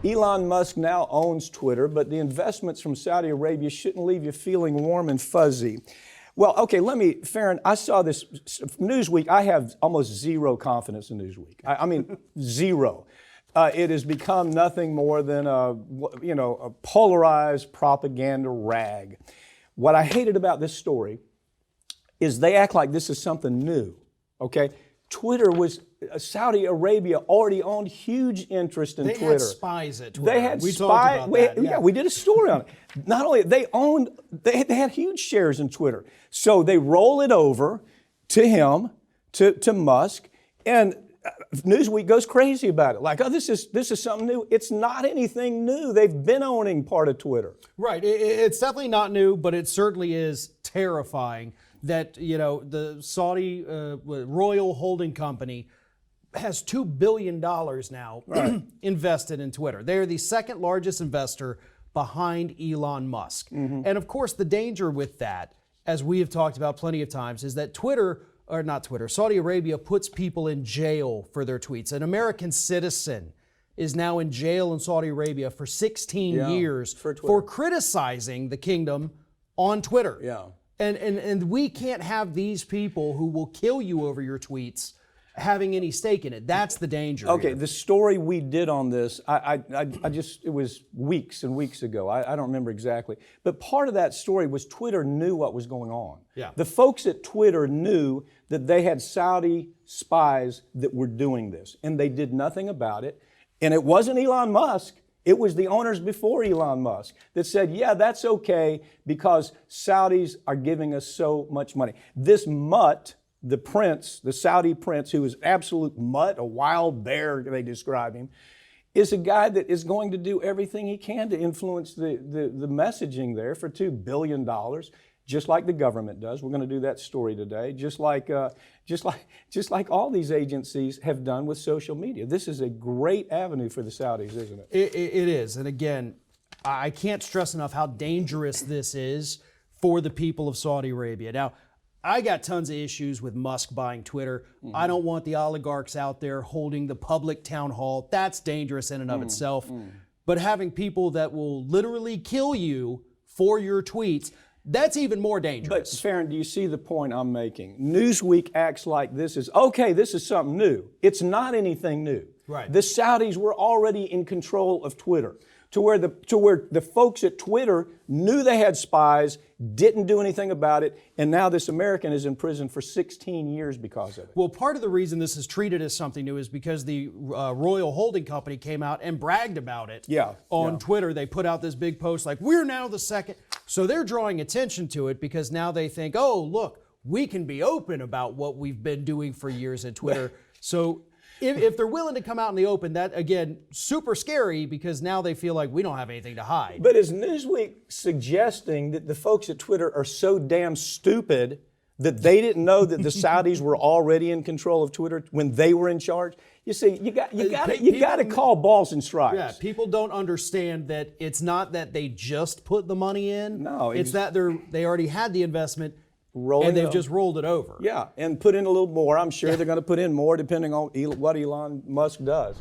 Elon Musk now owns Twitter, but the investments from Saudi Arabia shouldn't leave you feeling warm and fuzzy. Well, okay, Farron, I saw this, Newsweek, I have almost zero confidence in Newsweek. I mean, zero. It has become nothing more than a polarized propaganda rag. What I hated about this story is they act like this is something new, okay? Saudi Arabia already owned huge interest in Twitter. They had spies at Twitter. They had we talked about that. Yeah, we did a story on it. Not only they had huge shares in Twitter. So they roll it over to him, to Musk, and Newsweek goes crazy about it. Like, oh, this is something new. It's not anything new. They've been owning part of Twitter. Right. It's definitely not new, but it certainly is terrifying that, the Saudi Royal Holding Company has $2 billion now invested in Twitter. They are the second largest investor behind Elon Musk. Mm-hmm. And of course, the danger with that, as we have talked about plenty of times, is that Saudi Arabia puts people in jail for their tweets. An American citizen is now in jail in Saudi Arabia for 16 years for criticizing the kingdom on Twitter. Yeah. And we can't have these people who will kill you over your tweets having any stake in it. That's the danger. Okay, here. the story we did on this, it was weeks and weeks ago. I don't remember exactly. But part of that story was Twitter knew what was going on. Yeah. The folks at Twitter knew that they had Saudi spies that were doing this, and they did nothing about it. And it wasn't Elon Musk. It was the owners before Elon Musk that said, yeah, that's okay because Saudis are giving us so much money. This mutt, the prince, the Saudi prince, who is an absolute mutt, a wild bear, they describe him, is a guy that is going to do everything he can to influence the messaging there for $2 billion, just like the government does. We're going to do that story today, just like all these agencies have done with social media. This is a great avenue for the Saudis, isn't it? It is. And again, I can't stress enough how dangerous this is for the people of Saudi Arabia. Now, I got tons of issues with Musk buying Twitter. Mm-hmm. I don't want the oligarchs out there holding the public town hall. That's dangerous in and of itself. But having people that will literally kill you for your tweets, that's even more dangerous. But Farron, do you see the point I'm making? Newsweek acts like this is something new. It's not anything new. Right. The Saudis were already in control of Twitter, to where the folks at Twitter knew they had spies, didn't do anything about it, and now this American is in prison for 16 years because of it. Well, part of the reason this is treated as something new is because the Royal Holding Company came out and bragged about it on Twitter. They put out this big post like, we're now the second. So they're drawing attention to it because now they think, oh, look, we can be open about what we've been doing for years at Twitter. So if they're willing to come out in the open, that, again, super scary because now they feel like we don't have anything to hide. But is Newsweek suggesting that the folks at Twitter are so damn stupid that they didn't know that the Saudis were already in control of Twitter when they were in charge? You see, you got to call balls and strikes. Yeah, people don't understand that it's not that they just put the money in. No, it's that they already had the investment. And they've just rolled it over. Yeah, and put in a little more. I'm sure they're going to put in more depending on what Elon Musk does.